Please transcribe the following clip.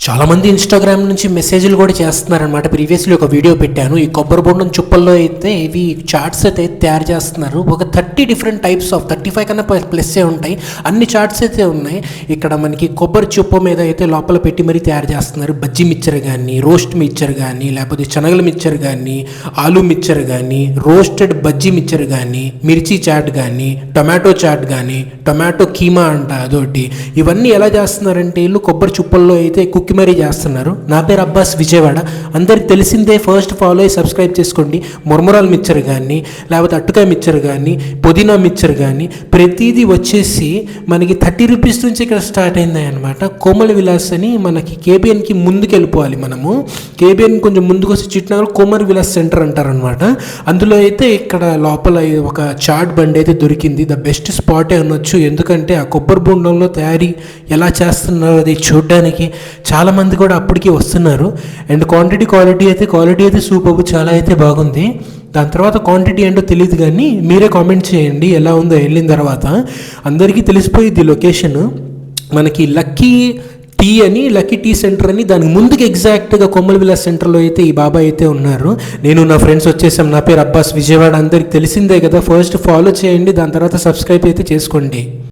చాలామంది ఇన్స్టాగ్రామ్ నుంచి మెసేజ్లు కూడా చేస్తున్నారనమాట. ప్రీవియస్లీ ఒక వీడియో పెట్టాను. ఈ కొబ్బరి బొండం చుప్పల్లో అయితే ఇవి చార్ట్స్ అయితే తయారు చేస్తున్నారు. ఒక 30 డిఫరెంట్ టైప్స్ ఆఫ్ 35 కన్నా ప్లస్సే ఉంటాయి. అన్ని చార్ట్స్ అయితే ఉన్నాయి. ఇక్కడ మనకి కొబ్బరి చుప్ప మీద అయితే లోపల పెట్టి మరీ తయారు చేస్తున్నారు. బజ్జీ మిక్చర్ కానీ, రోస్ట్ మిక్చర్ కానీ, లేకపోతే శనగల మిక్చర్ కానీ, ఆలూ మిక్చర్ కానీ, రోస్టెడ్ బజ్జీ మిక్చర్ కానీ, మిర్చి చాట్ కానీ, టొమాటో చాట్ కానీ, టొమాటో కీమా అంట అదొకటి. ఇవన్నీ ఎలా చేస్తున్నారంటే వీళ్ళు కొబ్బరి చుప్పల్లో అయితే కుక్కి మరీ చేస్తున్నారు. నా పేరు అబ్బాస్, విజయవాడ. అందరికి తెలిసిందే. ఫస్ట్ ఫాలో అయ్యి సబ్స్క్రైబ్ చేసుకోండి. మురమురాల మిక్చర్ కానీ, లేకపోతే అట్టుకాయ మిక్చర్ కానీ, పుదీనా మిక్చర్ కానీ, ప్రతిదీ వచ్చేసి మనకి 30 రూపీస్ నుంచి ఇక్కడ స్టార్ట్ అయింది అనమాట. కోమల విలాస్ అని మనకి కేబిఎన్కి ముందుకు వెళ్ళిపోవాలి. మనము కేబిఎన్ కొంచెం ముందుకు వచ్చి చిట్నగర్ కోమల విలాస్ సెంటర్ అంటారనమాట. అందులో అయితే ఇక్కడ లోపల ఒక చాట్ బండి అయితే దొరికింది. ద బెస్ట్ స్పాటే అనొచ్చు. ఎందుకంటే ఆ కొబ్బరి బొండంలో తయారీ ఎలా చేస్తున్నారో అది చూడడానికి చాలామంది కూడా అప్పటికి వస్తున్నారు. అండ్ క్వాలిటీ అయితే సూపర్, చాలా అయితే బాగుంది. దాని తర్వాత క్వాంటిటీ ఏంటో తెలియదు, కానీ మీరే కామెంట్ చేయండి ఎలా ఉందో వెళ్ళిన తర్వాత. అందరికీ తెలిసిపోయింది లొకేషన్. మనకి లక్కీ టీ సెంటర్ అని దానికి ముందుకు ఎగ్జాక్ట్గా కొమ్మల విలాస్ సెంటర్లో అయితే ఈ బాబాయ్ అయితే ఉన్నారు. నేను నా ఫ్రెండ్స్ వచ్చేసాం. నా పేరు అబ్బాస్, విజయవాడ. అందరికి తెలిసిందే కదా. ఫస్ట్ ఫాలో చేయండి, దాని తర్వాత సబ్స్క్రైబ్ అయితే చేసుకోండి.